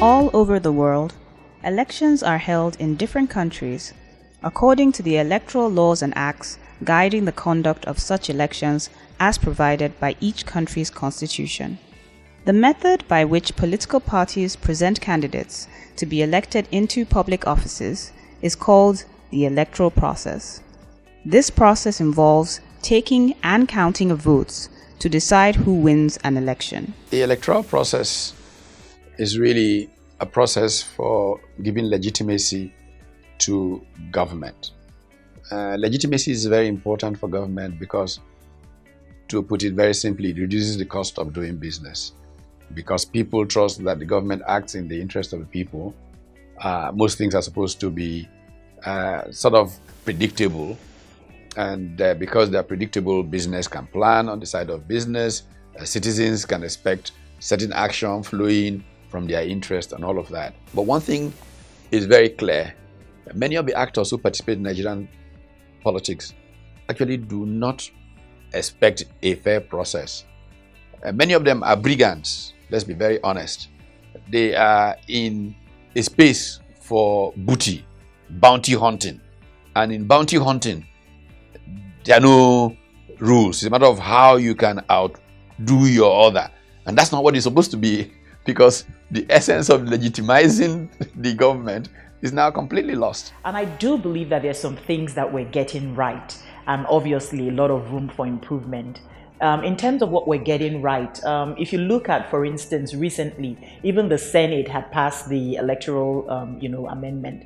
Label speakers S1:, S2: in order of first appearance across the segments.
S1: All over the world, elections are held in different countries according to the electoral laws and acts guiding the conduct of such elections as provided by each country's constitution. The method by which political parties present candidates to be elected into public offices is called the electoral process. This process involves taking and counting of votes to decide who wins an election.
S2: The electoral process is really a process for giving legitimacy to government. Legitimacy is very important for government because, to put it very simply, it reduces the cost of doing business. Because people trust that the government acts in the interest of the people, most things are supposed to be sort of predictable. And because they're predictable, business can plan on the side of business. Citizens can expect certain action flowing from their interest and all of that. But one thing is very clear. Many of the actors who participate in Nigerian politics actually do not expect a fair process. Many of them are brigands, let's be very honest. They are in a space for booty, bounty hunting. And in bounty hunting, there are no rules. It's a matter of how you can outdo your other. And that's not what it's supposed to be, because the essence of legitimizing the government is now completely lost.
S3: And I do believe that there's some things that we're getting right, and obviously a lot of room for improvement. In terms of what we're getting right, if you look at, for instance, recently, even the Senate had passed the electoral, amendment.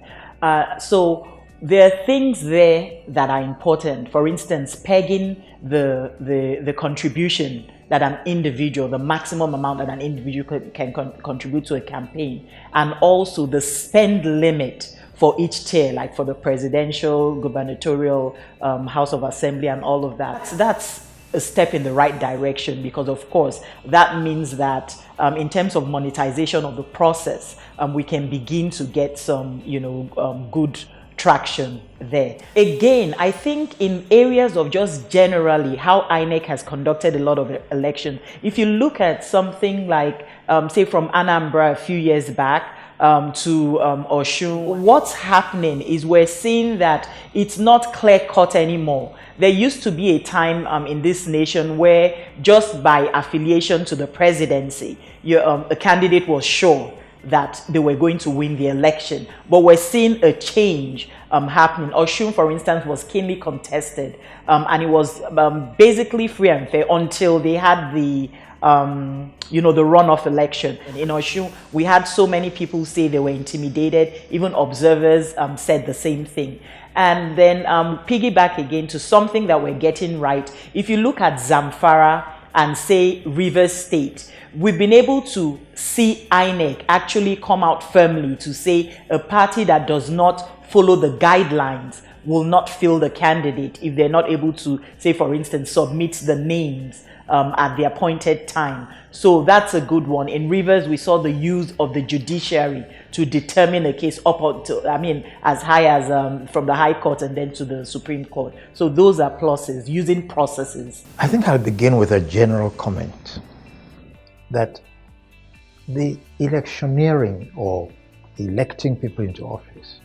S3: So there are things there that are important. For instance, pegging the contribution that an individual, the maximum amount that an individual can contribute to a campaign, and also the spend limit for each tier, like for the presidential, gubernatorial, House of Assembly, and all of that. So that's a step in the right direction, because of course that means that in terms of monetization of the process, we can begin to get some good traction there. Again, I think in areas of just generally how INEC has conducted a lot of elections, if you look at something like say from Anambra a few years back to Osun, what's happening is we're seeing that it's not clear-cut anymore. There used to be a time in this nation where just by affiliation to the presidency, a candidate was sure that they were going to win the election. But we're seeing a change happening. Osun, for instance, was keenly contested, and it was basically free and fair until they had the the runoff election. In Osun, we had so many people say they were intimidated. Even observers said the same thing. And then piggyback again to something that we're getting right. If you look at Zamfara and say Rivers State, we've been able to see INEC actually come out firmly to say a party that does not follow the guidelines will not fill the candidate if they're not able to, say, for instance, submit the names at the appointed time. So that's a good one. In Rivers, we saw the use of the judiciary to determine a case up to, as high as from the High Court and then to the Supreme Court. So those are pluses, using processes.
S4: I think I'll begin with a general comment that the electioneering or electing people into office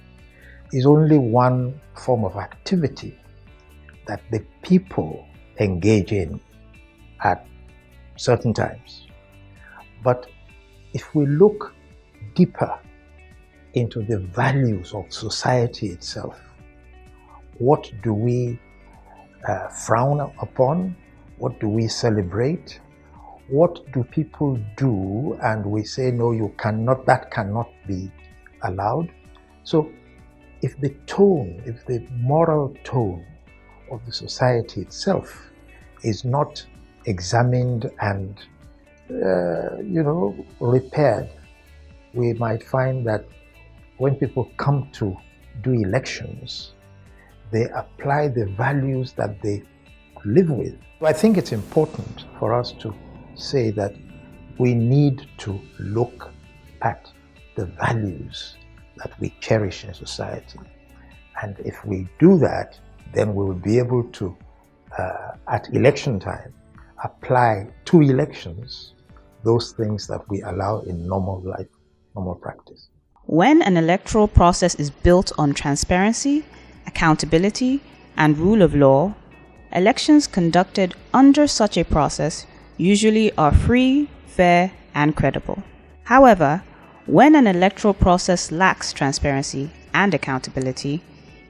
S4: is only one form of activity that the people engage in at certain times. But if we look deeper into the values of society itself, what do we frown upon? What do we celebrate? What do people do and we say, no, you cannot, that cannot be allowed? So if the tone, if the moral tone of the society itself is not examined and, repaired, we might find that when people come to do elections, they apply the values that they live with. I think it's important for us to say that we need to look at the values that we cherish in society. And if we do that, then we will be able to, at election time, apply to elections those things that we allow in normal life normal practice.
S1: When an electoral process is built on transparency, accountability, and rule of law, elections conducted under such a process usually are free, fair, and credible. However, when an electoral process lacks transparency and accountability,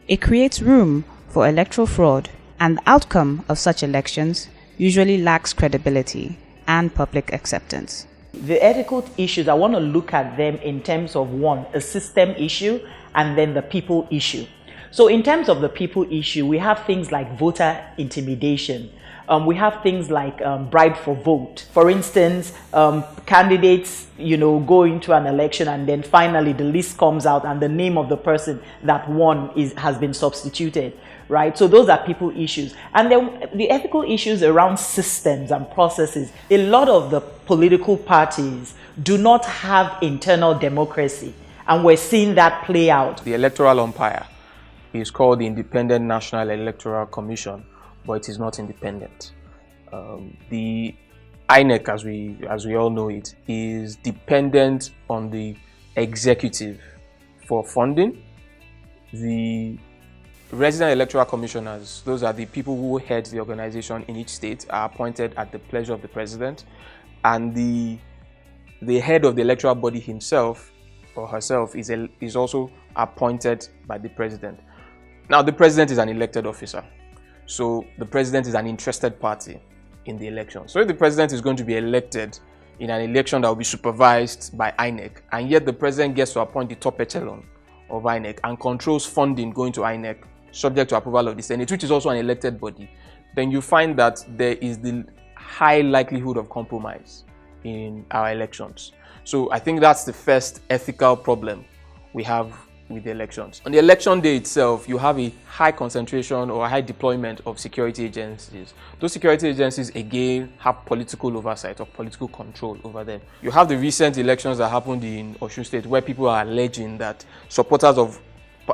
S1: it creates room for electoral fraud, and the outcome of such elections usually lacks credibility and public acceptance.
S3: The ethical issues, I want to look at them in terms of one, a system issue, and then the people issue. So in terms of the people issue, we have things like voter intimidation. We have things like bribe for vote. For instance, candidates, go into an election and then finally the list comes out and the name of the person that won has been substituted, right? So those are people issues. And then the ethical issues around systems and processes. A lot of the political parties do not have internal democracy, and we're seeing that play out.
S5: The electoral umpire is called the Independent National Electoral Commission, but it is not independent. The INEC, as we all know it, is dependent on the executive for funding. The resident electoral commissioners, those are the people who head the organization in each state, are appointed at the pleasure of the president, and the head of the electoral body himself or herself is also appointed by the president. Now, the president is an elected officer, so the president is an interested party in the election. So if the president is going to be elected in an election that will be supervised by INEC, and yet the president gets to appoint the top echelon of INEC and controls funding going to INEC subject to approval of the Senate, which is also an elected body, then you find that there is the high likelihood of compromise in our elections. So I think that's the first ethical problem we have with the elections. On the election day itself, you have a high concentration or a high deployment of security agencies. Those security agencies, again, have political oversight or political control over them. You have the recent elections that happened in Osun State, where people are alleging that supporters of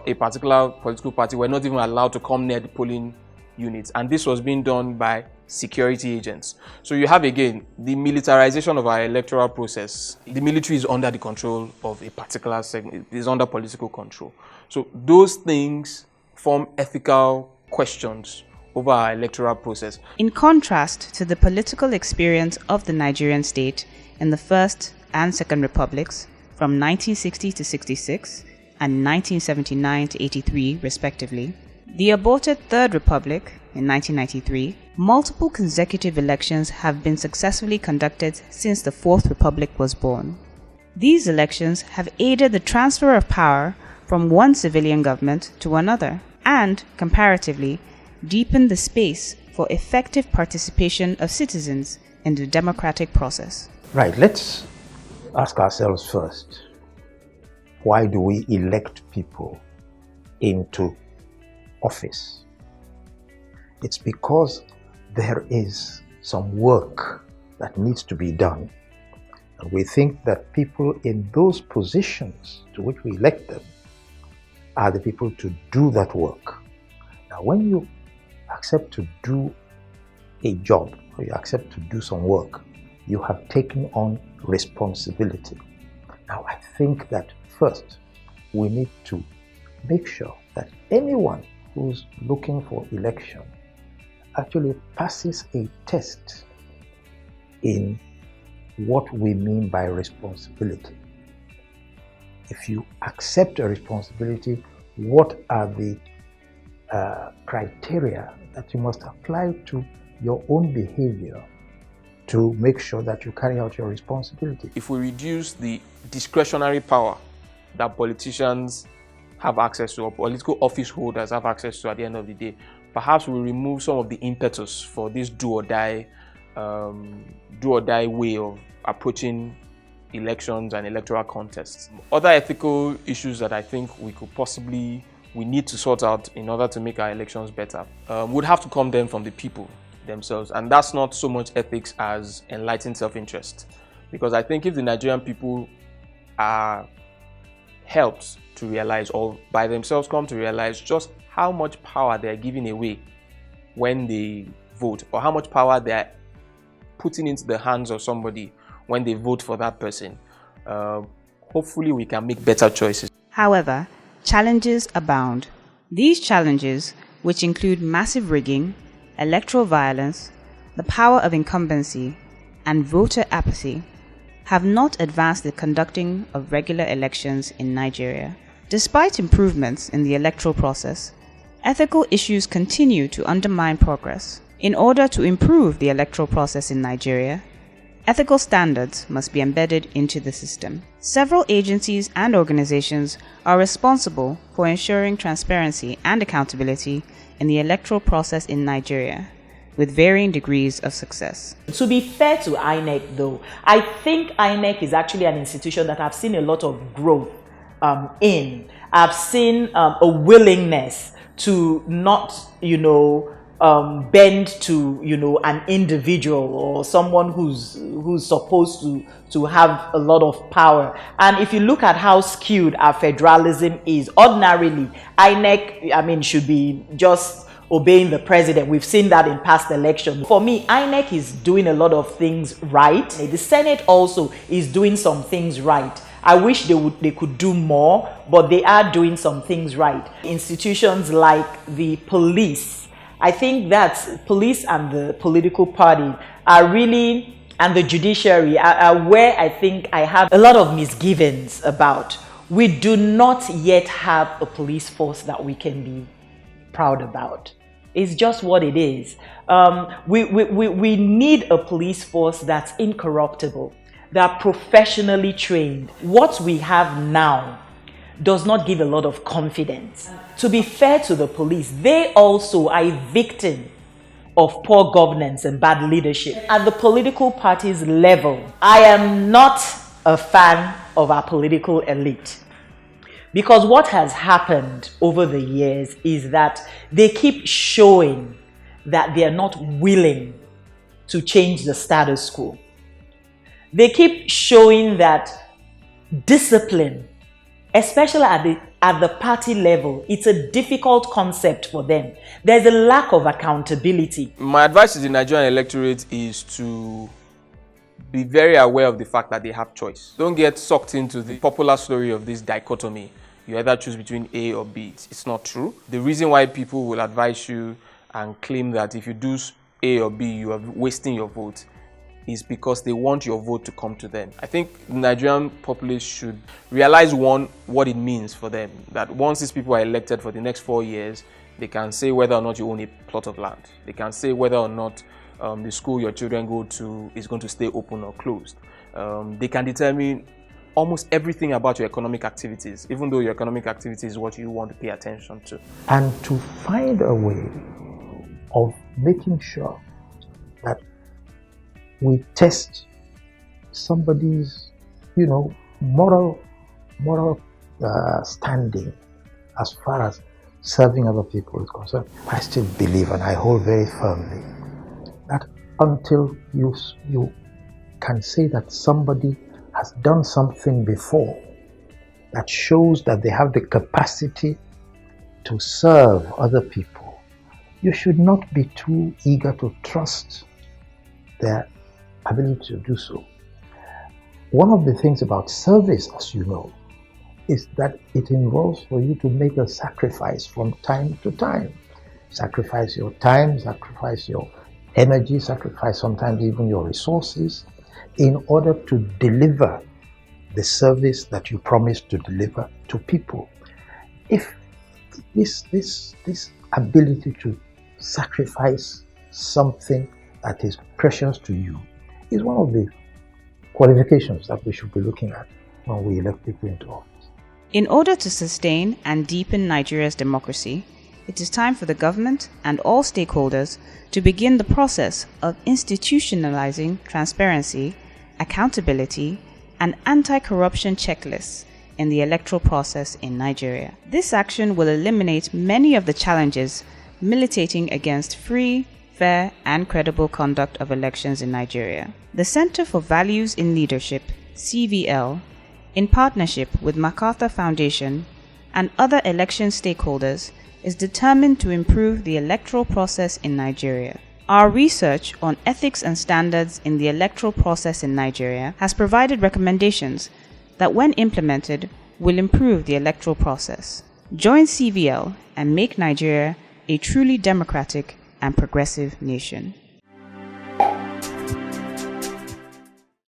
S5: a particular political party were not even allowed to come near the polling units, and this was being done by security agents. So you have, again, the militarization of our electoral process. The military is under the control of a particular segment, it is under political control. So those things form ethical questions over our electoral process.
S1: In contrast to the political experience of the Nigerian state in the First and Second Republics from 1960 to 66 and 1979 to 83 respectively, the aborted Third Republic in 1993, multiple consecutive elections have been successfully conducted since the Fourth Republic was born. These elections have aided the transfer of power from one civilian government to another, and, comparatively, deepened the space for effective participation of citizens in the democratic process.
S4: Right, let's ask ourselves first, why do we elect people into office? It's because there is some work that needs to be done. And we think that people in those positions to which we elect them are the people to do that work. Now, when you accept to do a job, or you accept to do some work, you have taken on responsibility. Now, I think that first, we need to make sure that anyone who's looking for election actually passes a test in what we mean by responsibility. If you accept a responsibility, what are the criteria that you must apply to your own behavior to make sure that you carry out your responsibility?
S5: If we reduce the discretionary power that politicians have access to, or political office holders have access to at the end of the day, perhaps we'll remove some of the impetus for this do or die way of approaching elections and electoral contests. Other ethical issues that I think we need to sort out in order to make our elections better would have to come then from the people themselves, and that's not so much ethics as enlightened self-interest, because I think if the Nigerian people are helped to realize, or by themselves come to realize, just how much power they're giving away when they vote, or how much power they're putting into the hands of somebody when they vote for that person, hopefully we can make better choices.
S1: However, challenges abound. These challenges, which include massive rigging, electoral violence, the power of incumbency, and voter apathy, have not advanced the conducting of regular elections in Nigeria. Despite improvements in the electoral process, ethical issues continue to undermine progress. In order to improve the electoral process in Nigeria, ethical standards must be embedded into the system. Several agencies and organizations are responsible for ensuring transparency and accountability in the electoral process in Nigeria, with varying degrees of success.
S3: To be fair to INEC though, I think INEC is actually an institution that I've seen a lot of growth in. I've seen a willingness to not, bend to, an individual or someone who's supposed to have a lot of power. And if you look at how skewed our federalism is, ordinarily, INEC, should be just obeying the president. We've seen that in past elections. For me, INEC is doing a lot of things right. The Senate also is doing some things right. I wish they could do more, but they are doing some things right. Institutions like the police, I think that police and the political party are really, and the judiciary are where I think I have a lot of misgivings about. We do not yet have a police force that we can be proud about. It's just what it is. We need a police force that's incorruptible. They are professionally trained. What we have now does not give a lot of confidence. To be fair to the police, they also are a victim of poor governance and bad leadership. At the political parties level, I am not a fan of our political elite. Because what has happened over the years is that they keep showing that they are not willing to change the status quo. They keep showing that discipline, especially at the party level, it's a difficult concept for them. There's a lack of accountability.
S5: My advice to the Nigerian electorate is to be very aware of the fact that they have choice. Don't get sucked into the popular story of this dichotomy. You either choose between A or B. It's not true. The reason why people will advise you and claim that if you do A or B, you are wasting your vote is because they want your vote to come to them. I think the Nigerian populace should realize, one, what it means for them. That once these people are elected for the next 4 years, they can say whether or not you own a plot of land. They can say whether or not the school your children go to is going to stay open or closed. They can determine almost everything about your economic activities, even though your economic activity is what you want to pay attention to.
S4: And to find a way of making sure that we test somebody's, moral standing as far as serving other people is concerned. I still believe, and I hold very firmly, that until you can say that somebody has done something before that shows that they have the capacity to serve other people, you should not be too eager to trust their ability to do so. One of the things about service, as you know, is that it involves for you to make a sacrifice from time to time. Sacrifice your time, sacrifice your energy, sacrifice sometimes even your resources in order to deliver the service that you promised to deliver to people. If this ability to sacrifice something that is precious to you is one of the qualifications that we should be looking at when we elect people into office.
S1: In order to sustain and deepen Nigeria's democracy, it is time for the government and all stakeholders to begin the process of institutionalizing transparency, accountability, and anti-corruption checklists in the electoral process in Nigeria. This action will eliminate many of the challenges militating against free, fair, and credible conduct of elections in Nigeria. The Center for Values in Leadership, CVL, in partnership with MacArthur Foundation and other election stakeholders, is determined to improve the electoral process in Nigeria. Our research on ethics and standards in the electoral process in Nigeria has provided recommendations that when implemented will improve the electoral process. Join CVL and make Nigeria a truly democratic and progressive nation.